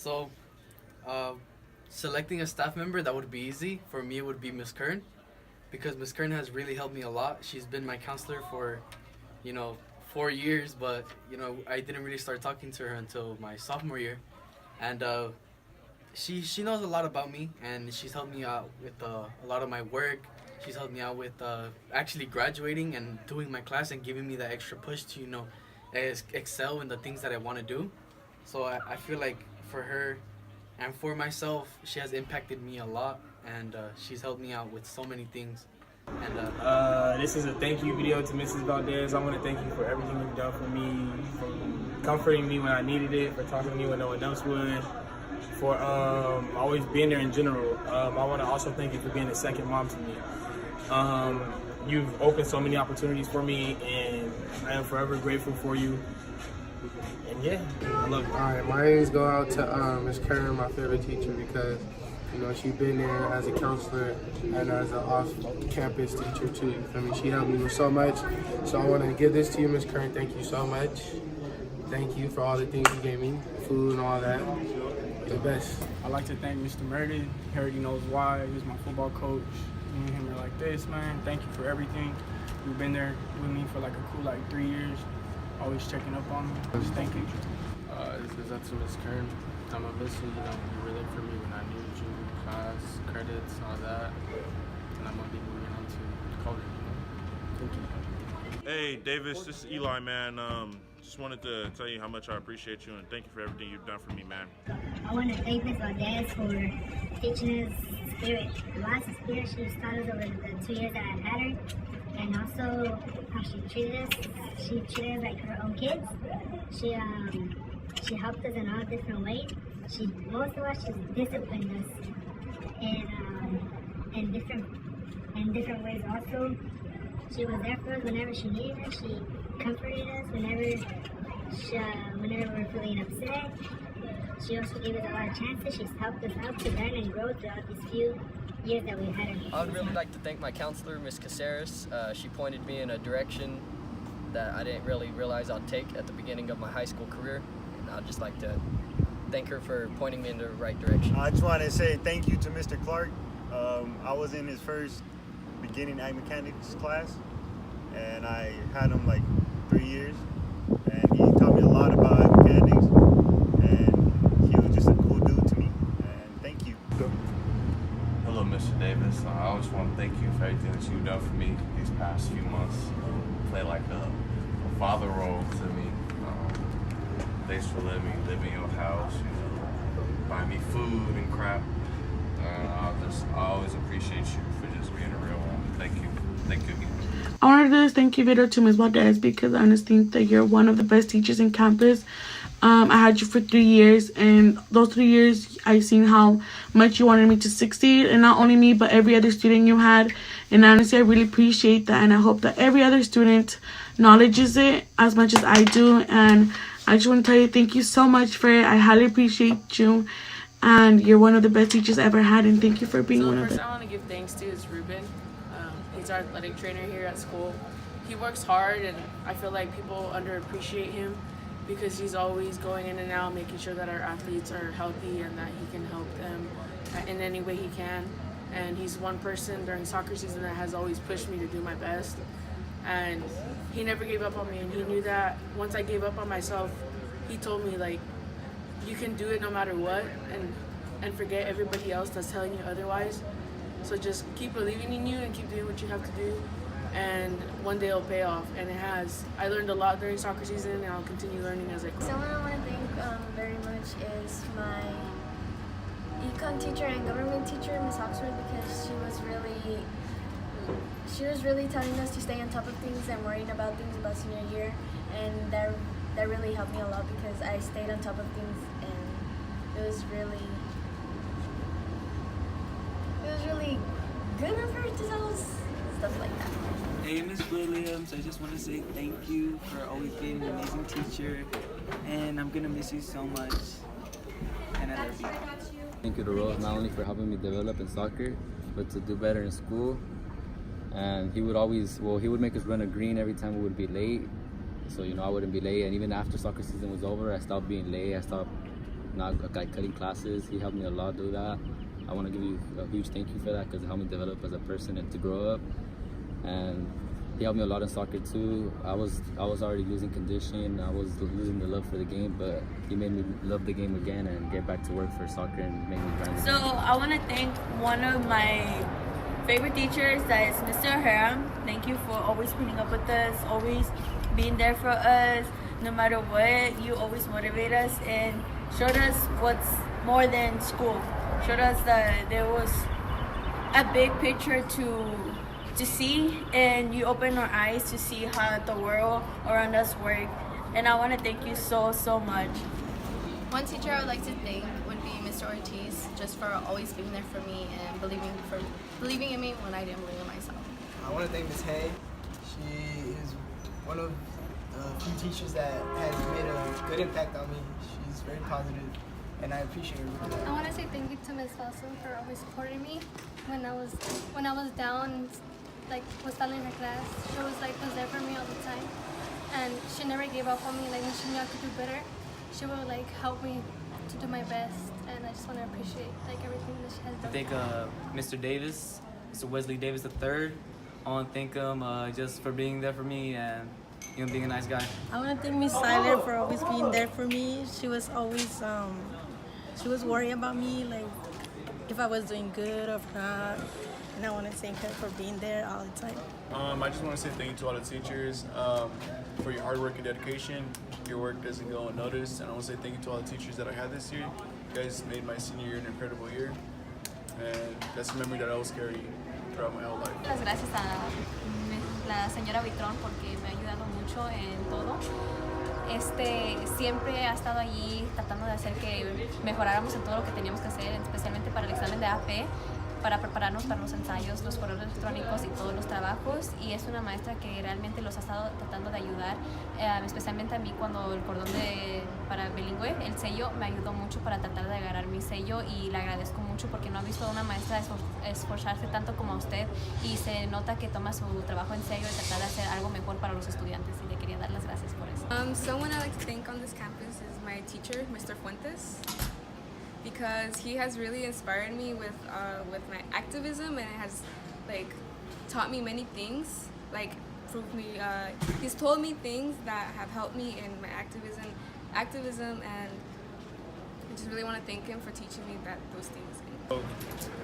So, uh, selecting a staff member that would be easy for me would be Miss Kern, because Miss Kern has really helped me a lot. She's been my counselor for, you know, 4 years, but I didn't really start talking to her until my sophomore year, and she knows a lot about me, and she's helped me out with a lot of my work. She's helped me out with actually graduating and doing my class and giving me that extra push to excel in the things that I want to do. So I feel like for her and for myself, she has impacted me a lot, and she's helped me out with so many things. And This is a thank you video to Mrs. Valdez. I want to thank you for everything you've done for me, for comforting me when I needed it, for talking to me when no one else would, for always being there in general. I want to also thank you for being a second mom to me. You've opened so many opportunities for me, and I am forever grateful for you. And yeah, I love you. All right, my names go out to Miss Karen, my favorite teacher, because she's been there as a counselor and as an off-campus teacher too. You feel me? She helped me with so much. So I want to give this to you, Miss Karen. Thank you so much. Thank you for all the things you gave me, food and all that. You're the best. I'd like to thank Mr. Murdy. He already knows why. He was my football coach. Me and him are like this, man. Thank you for everything. You've been there with me for like a cool 3 years. Always checking up on me. Just thank you. This is up to Miss Kern. I'm a miss you. You were there for me when I needed you, class, credits, all that. And I'm gonna be moving on to college. Thank you. Hey, Davis, this is Eli, man. Just wanted to tell you how much I appreciate you and thank you for everything you've done for me, man. I want to thank Ms. Valdez for teaching us spirit. Lots of spirit she's taught us over the 2 years that I've had her. And also how she treated us. She treated us like her own kids. She helped us in all different ways. Most of all, she disciplined us in different ways also. She was there for us whenever she needed us. She comforted us whenever we were feeling upset. She also gave us a lot of chances. She's helped us out to learn and grow throughout these few years that we had her. I would really like to thank my counselor, Ms. Caceres. She pointed me in a direction that I didn't really realize I'd take at the beginning of my high school career. And I'd just like to thank her for pointing me in the right direction. I just want to say thank you to Mr. Clark. I was in his first beginning ag mechanics class, and I had him 3 years, and he taught me a lot about ag mechanics, and he was just a cool dude to me, and thank you. Hello, Mr. Davis. I always want to thank you for everything that you've done for me these past few months. You played like a father role to me. Thanks for letting me live in your house, buy me food and crap. I always appreciate you for just being a real one. Thank you. Thank you again. I wanted to do this thank you video to Ms. Valdez because I honestly think that you're one of the best teachers in campus. I had you for 3 years, and those 3 years I've seen how much you wanted me to succeed, and not only me but every other student you had. And honestly, I really appreciate that, and I hope that every other student acknowledges it as much as I do. And I just want to tell you thank you so much for it. I highly appreciate you, and you're one of the best teachers I ever had, and thank you for being one of them. The person I want to give thanks to is Ruben. He's our athletic trainer here at school. He works hard, and I feel like people underappreciate him because he's always going in and out, making sure that our athletes are healthy and that he can help them in any way he can. And he's one person during soccer season that has always pushed me to do my best. And he never gave up on me, and he knew that once I gave up on myself, he told me, you can do it no matter what, and forget everybody else that's telling you otherwise. So just keep believing in you and keep doing what you have to do, and one day it'll pay off, and it has. I learned a lot during soccer season, and I'll continue learning as I go. Someone I want to thank very much is my econ teacher and government teacher, Miss Oxford, because she was really telling us to stay on top of things and worrying about things about senior year, and that really helped me a lot because I stayed on top of things, and it was really good of her to tell us stuff like that. Hey, Miss Williams, I just want to say thank you for always being an amazing teacher, and I'm gonna miss you so much, and I love you. Thank you to Rose, not only for helping me develop in soccer, but to do better in school. And he would make us run a green every time we would be late. So, I wouldn't be late. And even after soccer season was over, I stopped being late. I stopped not like cutting classes. He helped me a lot do that. I want to give you a huge thank you for that because it helped me develop as a person and to grow up. And he helped me a lot in soccer too. I was already losing condition. I was losing the love for the game, but he made me love the game again and get back to work for soccer and make me grind. So I want to thank one of my favorite teachers, that is Mr. O'Hara. Thank you for always putting up with us, always being there for us, no matter what. You always motivate us and showed us what's more than school. Showed us that there was a big picture to see, and you opened our eyes to see how the world around us works. And I want to thank you so much. One teacher I would like to thank would be Mr. Ortiz, just for always being there for me and believing in me when I didn't believe in myself. I want to thank Ms. Hay. She is one of the few teachers that has made a good impact on me. She's very positive, and I appreciate her. I want to say thank you to Ms. Felsen for always supporting me when I was down, like was failing her class. She was there for me all the time, and she never gave up on me. Like when she knew I could do better, she would help me to do my best, and I just want to appreciate everything that she has done. I think Mr. Davis, Mr. Wesley Davis III. I want to thank him just for being there for me and being a nice guy. I want to thank Miss Siler for always being there for me. She was always she was worried about me, if I was doing good or not. And I want to thank her for being there all the time. I just want to say thank you to all the teachers for your hard work and dedication. Your work doesn't go unnoticed. And I want to say thank you to all the teachers that I had this year. You guys made my senior year an incredible year. And that's a memory that I always carry throughout my whole life. Muchas gracias a la señora Vitrón porque me ha ayudado mucho en todo. Siempre ha estado allí tratando de hacer que mejoráramos en todo lo que teníamos que hacer, especialmente para el examen de AP, para prepararnos para los ensayos, los correos electrónicos y todos los trabajos. Y es una maestra que realmente los ha estado tratando de ayudar, especialmente a mí cuando el cordón para bilingüe, el sello, me ayudó mucho para tratar de agarrar mi sello, y le agradezco mucho porque no ha visto a una maestra esforzarse tanto como a usted, y se nota que toma su trabajo en serio y tratar de hacer algo mejor para los estudiantes, y le quería dar las gracias por eso. Someone I like to thank on this campus is my teacher, Mr. Fuentes, because he has really inspired me with my activism, and it has taught me many things, proved me. He's told me things that have helped me in my activism, and I just really want to thank him for teaching me those things.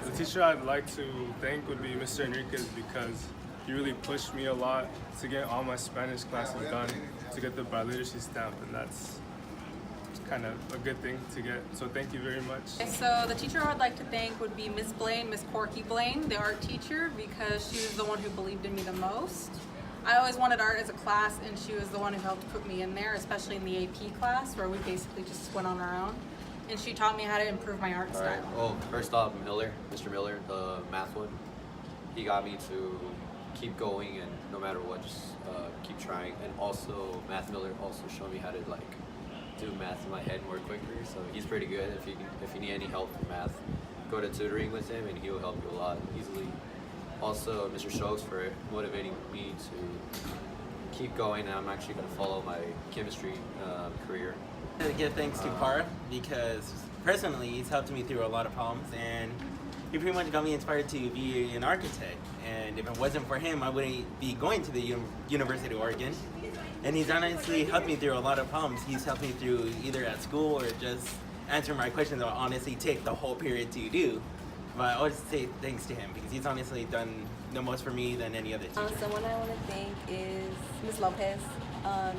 The teacher I'd like to thank would be Mr. Enriquez, because he really pushed me a lot to get all my Spanish classes done, to get the biliteracy stamp, and that's kind of a good thing to get. So thank you very much. So the teacher I would like to thank would be Miss Blaine, Miss Corky Blaine, the art teacher, because she was the one who believed in me the most. I always wanted art as a class, and she was the one who helped put me in there, especially in the AP class, where we basically just went on our own. And she taught me how to improve my art style. Well, first off, Mr. Miller, the math one, he got me to keep going, and no matter what, just keep trying. And also, Math Miller also showed me how to do math in my head more quicker. So he's pretty good. If you need any help with math, go to tutoring with him, and he will help you a lot easily. Also, Mr. Stokes for motivating me to keep going, and I'm actually going to follow my chemistry career. To give thanks to Parth, because personally he's helped me through a lot of problems, and he pretty much got me inspired to be an architect. And if it wasn't for him, I wouldn't be going to the University of Oregon. And he's honestly helped me through a lot of problems. He's helped me through either at school or just answering my questions that honestly take the whole period to do. But I always say thanks to him because he's honestly done the most for me than any other teacher. Someone I want to thank is Ms. Lopez.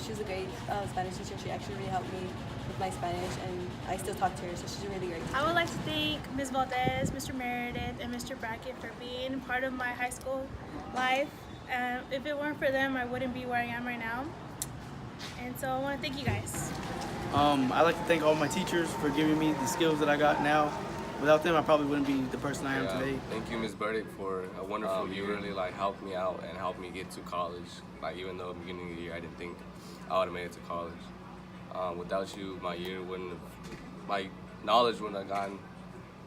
She was a great Spanish teacher. She actually really helped me with my Spanish, and I still talk to her, so she's a really great teacher. I would like to thank Ms. Valdez, Mr. Meredith, and Mr. Brackett for being part of my high school life. If it weren't for them, I wouldn't be where I am right now. And so I want to thank you guys. I'd like to thank all my teachers for giving me the skills that I got now. Without them, I probably wouldn't be the person I am today. Thank you, Ms. Burdick, for a wonderful year. You really helped me out and helped me get to college. Even though at the beginning of the year I didn't think I would have made it to college. Without you, my knowledge wouldn't have gotten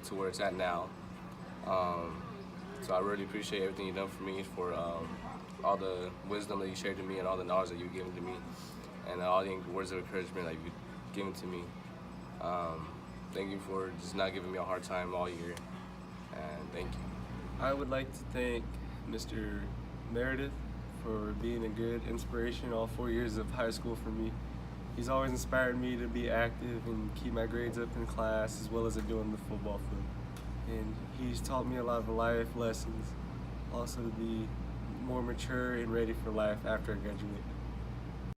to where it's at now. So I really appreciate everything you've done for me, for all the wisdom that you shared to me and all the knowledge that you've given to me, and all the words of encouragement that you've given to me. thank you for just not giving me a hard time all year, and thank you. I would like to thank Mr. Meredith for being a good inspiration all 4 years of high school for me. He's always inspired me to be active and keep my grades up in class as well as I do on the football field. And he's taught me a lot of life lessons, also to be more mature and ready for life after I graduate.